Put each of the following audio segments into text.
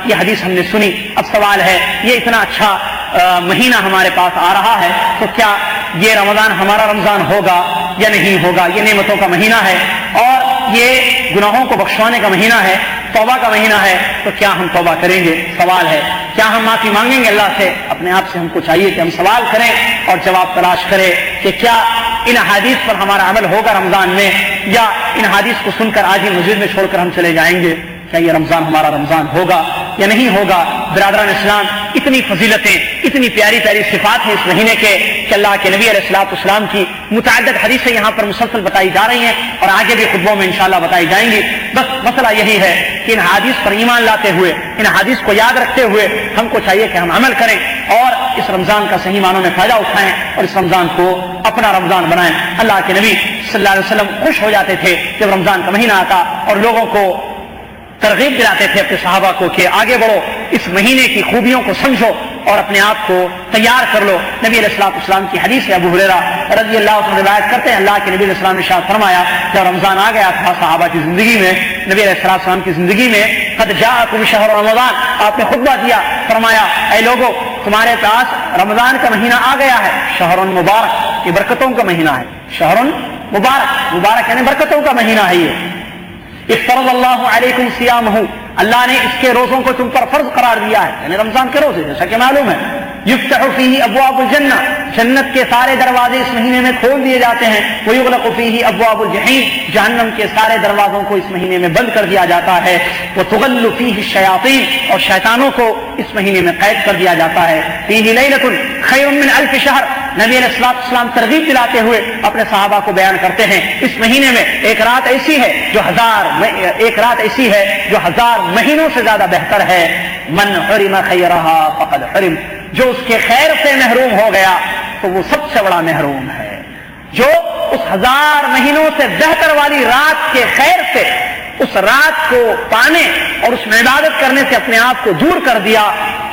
یہ حدیث ہم نے سنی. اب سوال ہے یہ اتنا اچھا مہینہ ہمارے پاس آ رہا ہے تو کیا یہ رمضان ہمارا رمضان ہوگا یا نہیں ہوگا؟ یہ نعمتوں کا مہینہ ہے اور یہ گناہوں کو بخشوانے کا مہینہ ہے، توبہ کا مہینہ ہے، تو کیا ہم توبہ کریں گے؟ سوال ہے کیا ہم معافی مانگیں گے اللہ سے؟ اپنے آپ سے ہم کو چاہیے کہ ہم سوال کریں اور جواب تلاش کریں کہ کیا ان حدیث پر ہمارا عمل ہوگا رمضان میں، یا ان حدیث کو سن کر آج ہی مسجد میں چھوڑ کر ہم چلے جائیں گے؟ کیا یہ رمضان ہمارا رمضان ہوگا یا نہیں ہوگا؟ برادران اسلام، اتنی فضیلتیں، اتنی پیاری پیاری صفات ہیں اس مہینے کے کہ اللہ کے نبی علیہ الصلوۃ والسلام کی متعدد حدیثیں یہاں پر مسلسل بتائی جا رہی ہیں اور آگے بھی خطبوں میں انشاءاللہ بتائی جائیں گی. بس مسئلہ یہی ہے کہ ان حدیث پر ایمان لاتے ہوئے، ان حدیث کو یاد رکھتے ہوئے ہم کو چاہیے کہ ہم عمل کریں اور اس رمضان کا صحیح معنوں میں فائدہ اٹھائیں اور اس رمضان کو اپنا رمضان بنائیں. اللہ کے نبی صلی اللہ علیہ وسلم خوش ہو جاتے تھے جب رمضان کا مہینہ آتا اور لوگوں کو ترغیب دلاتے تھے اپنے صحابہ کو کہ آگے بڑھو، اس مہینے کی خوبیوں کو سمجھو اور اپنے آپ کو تیار کر لو. نبی علیہ الصلوۃ والسلام کی حدیث ہے، ابو ہریرہ رضی اللہ عنہ روایت کرتے ہیں اللہ کے نبی علیہ السلام نے ارشاد فرمایا جب رمضان آ گیا تھا صحابہ کی زندگی میں، نبی علیہ الصلوۃ والسلام کی زندگی میں، قد جاءکم شہر رمضان، آپ نے خطبہ دیا، فرمایا اے لوگو تمہارے پاس رمضان کا مہینہ آ گیا ہے، شہر مبارک، یہ برکتوں کا مہینہ ہے، شہر مبارک، مبارک یعنی برکتوں کا مہینہ ہے. یہ افترض اللہ علیکم صیامہ، اللہ نے اس کے روزوں کو تم پر فرض قرار دیا ہے، یعنی رمضان کے روزے جیسا کہ معلوم ہے. یفتح فیہ ابواب الجنہ، جنت کے سارے دروازے اس مہینے میں کھول دیے جاتے ہیں. ویغلق فیہ ابواب الجحیم، جہنم کے سارے دروازوں کو اس مہینے میں بند کر دیا جاتا ہے. وتغل فیہ الشیاطین، اور شیطانوں کو اس مہینے میں قید کر دیا جاتا ہے. فیہ لیلۃ خیر من الف شہر، نبی علیہ الصلوۃ والسلام ترغیب دلاتے ہوئے اپنے صحابہ کو بیان کرتے ہیں اس مہینے میں ایک رات ایسی ہے جو ہزار مہینوں سے زیادہ بہتر ہے. من حرم خیرہا فقد حرم، جو اس کے خیر سے محروم ہو گیا تو وہ سب سے بڑا محروم ہے. جو اس 1000 مہینوں سے بہتر والی رات کے خیر سے، اس رات کو پانے اور اس میں عبادت کرنے سے اپنے آپ کو دور کر دیا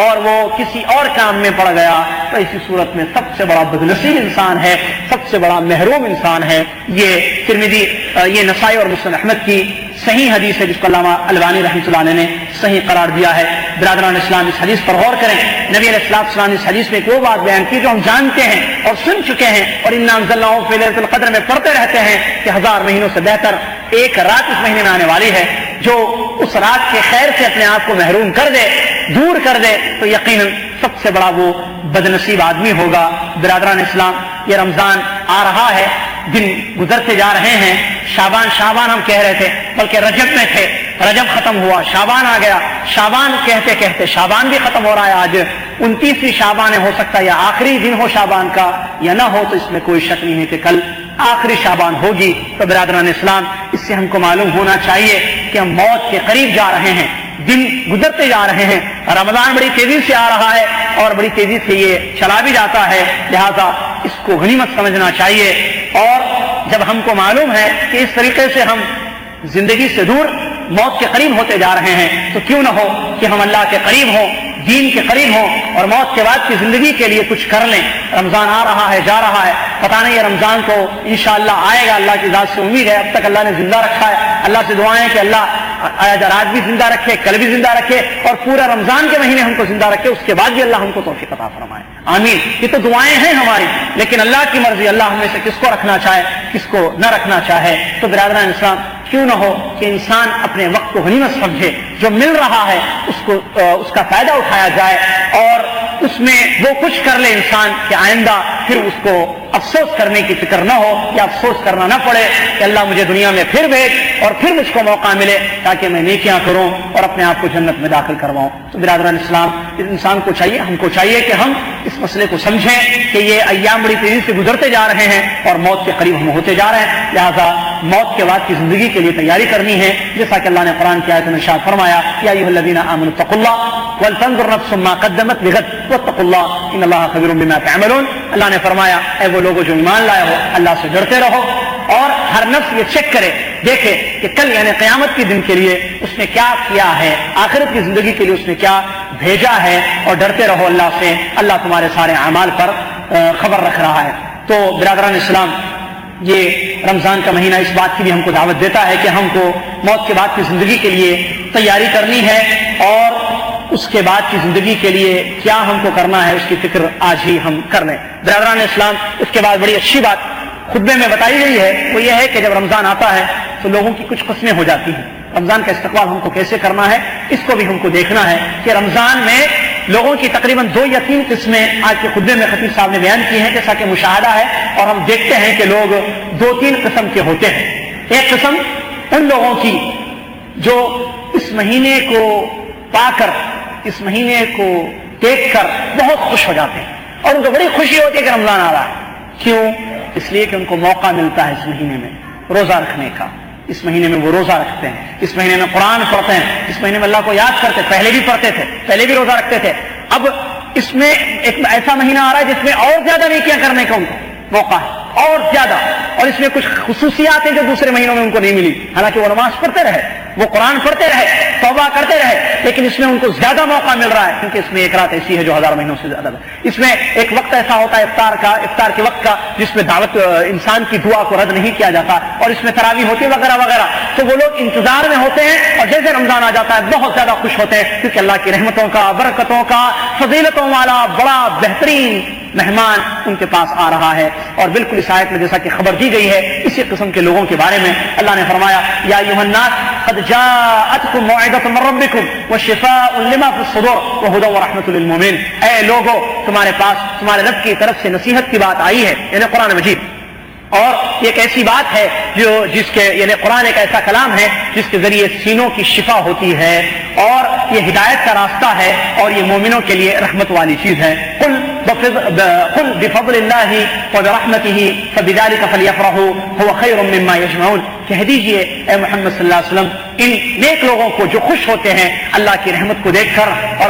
اور وہ کسی اور کام میں پڑ گیا، تو اسی صورت میں سب سے بڑا بدنصیب انسان ہے، سب سے بڑا محروم انسان ہے. یہ ترمذی، یہ نسائی اور مسند احمد کی صحیح حدیث ہے جس کو علامہ البانی رحمۃ اللہ علیہ نے صحیح قرار دیا ہے. برادران اسلام اس حدیث پر غور کریں. نبی علیہ الصلوۃ والسلام نے اس حدیث میں ایک وہ بات بیان کی جو ہم جانتے ہیں اور سن چکے ہیں اور انا انزلناہ فی لیلۃ القدر میں پڑھتے رہتے ہیں کہ 1000 مہینوں سے بہتر ایک رات اس مہینے میں آنے والی ہے. جو اس رات کے خیر سے اپنے آپ کو محروم کر دے، دور کر دے، تو یقیناً سب سے بڑا وہ بدنصیب آدمی ہوگا. برادران اسلام، یہ رمضان آ رہا ہے، دن گزرتے جا رہے ہیں. شعبان ہم کہہ رہے تھے، بلکہ رجب میں تھے، رجب ختم ہوا، شعبان آ گیا. شعبان کہتے کہتے شعبان بھی ختم ہو رہا ہے. آج 29ویں شعبان ہو سکتا ہے یا آخری دن ہو شعبان کا یا نہ ہو، تو اس میں کوئی شک نہیں ہے کہ کل آخری شعبان ہوگی. تو برادران اسلام، اس سے ہم کو معلوم ہونا چاہیے کہ ہم موت کے قریب جا رہے ہیں، دن گزرتے جا رہے ہیں. رمضان بڑی تیزی سے آ رہا ہے اور بڑی تیزی سے یہ چلا بھی جاتا ہے، لہذا اس کو غنیمت سمجھنا چاہیے. اور جب ہم کو معلوم ہے کہ اس طریقے سے ہم زندگی سے دور موت کے قریب ہوتے جا رہے ہیں، تو کیوں نہ ہو کہ ہم اللہ کے قریب ہوں، دین کے قریب ہوں اور موت کے بعد کی زندگی کے لیے کچھ کر لیں. رمضان آ رہا ہے، جا رہا ہے، پتہ نہیں یہ رمضان تو انشاءاللہ آئے گا، اللہ کی ذات سے امید ہے. اب تک اللہ نے زندہ رکھا ہے، اللہ سے دعائیں کہ اللہ آج بھی زندہ رکھے، کل بھی زندہ رکھے اور پورا رمضان کے مہینے ہم کو زندہ رکھے، اس کے بعد بھی اللہ ہم کو توفیق عطا فرمائے. آمین. یہ تو دعائیں ہیں ہماری، لیکن اللہ کی مرضی، اللہ ہم میں سے کس کو رکھنا چاہے کس کو نہ رکھنا چاہے. تو برادران اسلام، کیوں نہ ہو کہ انسان اپنے وقت کو غنیمت سمجھے، جو مل رہا ہے اس کا فائدہ اٹھایا جائے اور اس میں وہ کچھ کر لے انسان کہ آئندہ پھر اس کو افسوس کرنے کی فکر نہ ہو یا افسوس کرنا نہ پڑے کہ اللہ مجھے دنیا میں پھر بھیج اور پھر مجھ کو موقع ملے تاکہ میں نیکیاں کروں اور اپنے آپ کو جنت میں داخل کرواؤں. تو برادران اسلام، انسان کو چاہیے، ہم کو چاہیے کہ ہم اس مسئلے کو سمجھیں کہ یہ ایام بڑی تیزی سے گزرتے جا رہے ہیں اور موت کے قریب ہم ہوتے جا رہے ہیں. لہذا موت کے بعد کی زندگی کے لیے تیاری کرنی ہے، جیسا کہ اللہ نے قرآن کی آیت میں ارشاد فرمایا یا ایھا الذین آمنوا اتقوا اللہ ولتنظر نفس ما قدمت لغد واتقوا اللہ ان اللہ خبیر بما تعملون. اللہ نے فرمایا اے وہ لوگوں جو ایمان لائے ہو، اللہ سے ڈرتے رہو اور ہر نفس یہ چیک کرے، دیکھے کہ کل یعنی قیامت کے دن کے لیے اس نے کیا کیا ہے، آخرت کی زندگی کے لیے اس نے کیا بھیجا ہے، اور ڈرتے رہو اللہ سے. اللہ تمہارے سارے اعمال پر خبر رکھ رہا ہے. تو برادران اسلام، یہ رمضان کا مہینہ اس بات کی بھی ہم کو دعوت دیتا ہے کہ ہم کو موت کے بعد کی زندگی کے لیے تیاری کرنی ہے اور اس کے بعد کی زندگی کے لیے کیا ہم کو کرنا ہے اس کی فکر آج ہی ہم کر لیں۔ برادران اسلام، اس کے بعد بڑی اچھی بات خطبے میں بتائی گئی ہے، وہ یہ ہے کہ جب رمضان آتا ہے تو لوگوں کی کچھ قسمیں ہو جاتی ہیں۔ رمضان کا استقبال ہم کو کیسے کرنا ہے اس کو بھی ہم کو دیکھنا ہے کہ رمضان میں لوگوں کی تقریباً 2 یا 3 قسمیں آج کے خطبے میں خطیب صاحب نے بیان کی ہیں، جیسا کہ مشاہدہ ہے، اور ہم دیکھتے ہیں کہ لوگ 2-3 قسم کے ہوتے ہیں۔ ایک قسم ان لوگوں کی جو اس مہینے کو پا کر، اس مہینے کو دیکھ کر بہت خوش ہو جاتے ہیں، اور ان کو بڑی خوشی ہوتی ہے کہ رمضان آ رہا ہے۔ کیوں؟ اس لیے کہ ان کو موقع ملتا ہے اس مہینے میں روزہ رکھنے کا۔ اس مہینے میں وہ روزہ رکھتے ہیں، اس مہینے میں قرآن پڑھتے ہیں، اس مہینے میں اللہ کو یاد کرتے ہیں۔ پہلے بھی پڑھتے تھے، پہلے بھی روزہ رکھتے تھے، اب اس میں ایک ایسا مہینہ آ رہا ہے جس میں اور زیادہ نیکیاں کرنے کا ان کو موقع ہے، اور زیادہ، اور اس میں کچھ خصوصیات ہیں جو دوسرے مہینوں میں ان کو نہیں ملی۔ حالانکہ وہ نماز پڑھتے رہے، وہ قرآن پڑھتے رہے، توبہ کرتے رہے، لیکن اس میں ان کو زیادہ موقع مل رہا ہے، کیونکہ اس میں ایک رات ایسی ہے جو 1000 مہینوں سے زیادہ ہے۔ اس میں ایک وقت ایسا ہوتا ہے افطار کے وقت کا، جس میں دعوت انسان کی دعا کو رد نہیں کیا جاتا، اور اس میں تراویح ہوتی ہے وغیرہ وغیرہ۔ تو وہ لوگ انتظار میں ہوتے ہیں، اور جیسے رمضان آ جاتا ہے بہت زیادہ خوش ہوتے ہیں، کیونکہ اللہ کی رحمتوں کا، برکتوں کا، فضیلتوں والا بڑا بہترین مہمان ان کے پاس آ رہا ہے۔ اور بالکل اس آیت میں جیسا کہ خبر دی گئی ہے اسی قسم کے لوگوں کے بارے میں اللہ نے فرمایا، یا ایھا الناس قد جاءتکم موعظۃ من ربکم وشفاء لما فی الصدور وہدی ورحمۃ للمؤمنین۔ اے لوگو، تمہارے پاس تمہارے رب کی طرف سے نصیحت کی بات آئی ہے، یعنی قرآن مجید، اور یہ ایک ایسی بات ہے جس کے یعنی قرآن ایک ایسا کلام ہے جس کے ذریعے سینوں کی شفا ہوتی ہے، اور یہ ہدایت کا راستہ ہے، اور یہ مومنوں کے لیے رحمت والی چیز ہے۔ قل بفضل اللہ وبرحمتہ فبذلک فلیفرحوا هو خیر مما یجمعون۔ کہہ دیجئے اے محمد صلی اللہ علیہ وسلم ان نیک لوگوں کو جو خوش ہوتے ہیں اللہ کی رحمت کو دیکھ کر، اور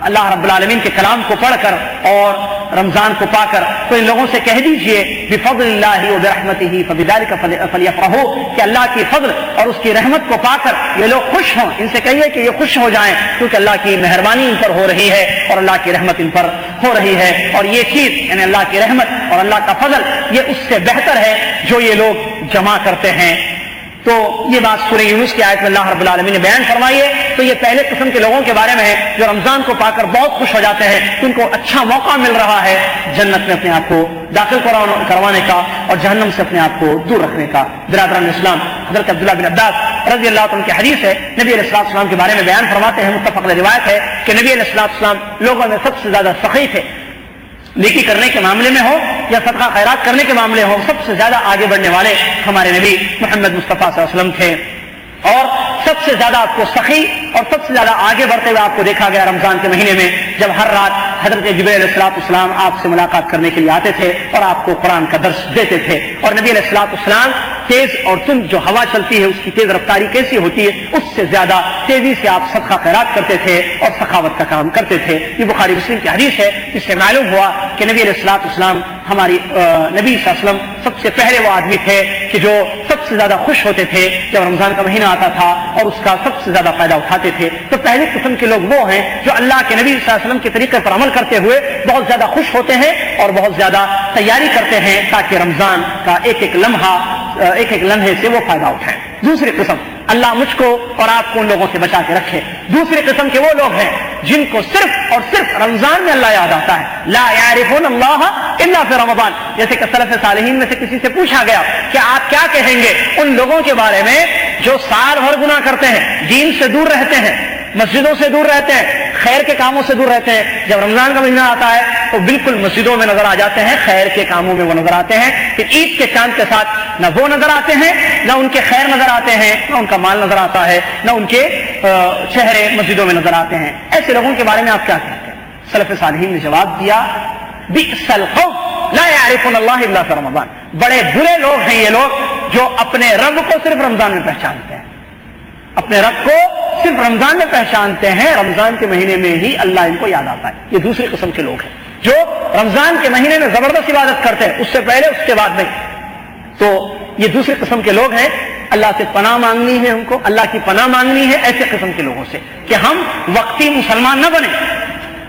اللہ رب العالمین کے کلام کو پڑھ کر اور رمضان کو پا کر، تو ان لوگوں سے کہہ دیجئے بفضل اللہ وبرحمتہ فبذلک فلیفرحوا، کہ اللہ کی فضل اور اس کی رحمت کو پا کر یہ لوگ خوش ہوں۔ ان سے کہیے کہ یہ خوش ہو جائیں، کیونکہ اللہ کی مہربانی ان پر ہو رہی ہے اور اللہ کی رحمت ان پر ہو رہی ہے، اور یہ چیز یعنی اللہ کی رحمت اور اللہ کا فضل یہ اس سے بہتر ہے جو یہ لوگ جمع کرتے ہیں۔ تو یہ بات سورہ یونس کی آیت میں اللہ رب العالمین نے بیان فرمائی ہے۔ تو یہ پہلے قسم کے لوگوں کے بارے میں ہے جو رمضان کو پا کر بہت خوش ہو جاتے ہیں، ان کو اچھا موقع مل رہا ہے جنت میں اپنے آپ کو داخل کروانے کا اور جہنم سے اپنے آپ کو دور رکھنے کا۔ برادران اسلام، حضرت عبداللہ بن عباس رضی اللہ عنہ کی حدیث ہے، نبی علیہ السلام کے بارے میں بیان فرماتے ہیں، متفق علیہ روایت ہے کہ نبی علیہ السلام لوگوں میں سب سے زیادہ سخی تھے، نیکی کرنے کے معاملے میں ہو یا صدقہ خیرات کرنے کے معاملے ہو، سب سے زیادہ آگے بڑھنے والے ہمارے نبی محمد مصطفیٰ صلی اللہ علیہ وسلم تھے، اور سب سے زیادہ آپ کو سخی اور سب سے زیادہ آگے بڑھتے ہوئے آپ کو دیکھا گیا رمضان کے مہینے میں، جب ہر رات حضرت جبرائیل علیہ السلام آپ سے ملاقات کرنے کے لیے آتے تھے اور آپ کو قرآن کا درس دیتے تھے، اور نبی علیہ السلام تیز، اور تم جو ہوا چلتی ہے اس کی تیز رفتاری کیسی ہوتی ہے اس سے زیادہ تیزی سے آپ صدقہ خیرات کرتے تھے اور سخاوت کا کام کرتے تھے۔ یہ بخاری مسلم کی حدیث ہے، جس سے معلوم ہوا کہ نبی علیہ السلام ہماری نبی صلی اللہ علیہ وسلم سب سے پہلے وہ آدمی تھے کہ جو سب سے زیادہ خوش ہوتے تھے جب رمضان کا مہینہ آتا تھا اور اس کا سب سے زیادہ فائدہ اٹھاتے تھے۔ تو پہلی قسم کے لوگ وہ ہیں جو اللہ کے نبی صلی اللہ علیہ وسلم کے طریقے پر عمل کرتے ہوئے بہت زیادہ خوش ہوتے ہیں اور بہت زیادہ تیاری کرتے ہیں تاکہ رمضان کا ایک ایک لمحے سے وہ فائدہ اٹھائیں۔ دوسری قسم، اللہ مجھ کو اور آپ کو ان لوگوں سے بچا کے رکھے، دوسری قسم کے وہ لوگ ہیں جن کو صرف اور صرف رمضان میں اللہ یاد آتا ہے، لا یعرفون اللہ الا فی رمضان۔ جیسے کہ سلف صالحین میں سے کسی سے پوچھا گیا کہ آپ کیا کہیں گے ان لوگوں کے بارے میں جو سال بھر گناہ کرتے ہیں، دین سے دور رہتے ہیں، مسجدوں سے دور رہتے ہیں، خیر کے کاموں سے دور رہتے ہیں، جب رمضان کا مہینہ آتا ہے تو بالکل مسجدوں میں نظر آ جاتے ہیں، خیر کے کاموں میں وہ نظر آتے ہیں، پھر عید کے چاند کے ساتھ نہ وہ نظر آتے ہیں، نہ ان کے خیر نظر آتے ہیں، نہ ان کا مال نظر آتا ہے، نہ ان کے چہرے مسجدوں میں نظر آتے ہیں۔ ایسے لوگوں کے بارے میں آپ کیا کہتے ہیں؟ سلف صالحین نے جواب دیا، بئس القوم لا يعرفون اللہ الا فی رمضان۔ بڑے برے لوگ ہیں یہ لوگ جو اپنے رب کو صرف رمضان میں پہچانتے ہیں، اپنے رب کو صرف رمضان میں پہچانتے ہیں، رمضان کے مہینے میں ہی اللہ ان کو یاد آتا ہے۔ یہ دوسری قسم کے لوگ ہیں جو رمضان کے مہینے میں زبردست عبادت کرتے ہیں، اس سے پہلے اس کے بعد نہیں۔ تو یہ دوسری قسم کے لوگ ہیں، اللہ سے پناہ مانگنی ہے، ہم کو اللہ کی پناہ مانگنی ہے ایسے قسم کے لوگوں سے کہ ہم وقتی مسلمان نہ بنیں،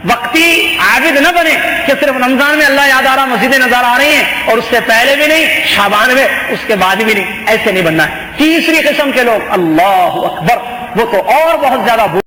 وقتی عابد نہ بنے کہ صرف رمضان میں اللہ یاد آ رہا، مسجدیں نظر آ رہی ہیں اور اس سے پہلے بھی نہیں، شعبان میں اس کے بعد بھی نہیں، ایسے نہیں بننا ہے۔ تیسری قسم کے لوگ، اللہ اکبر، وہ تو اور بہت زیادہ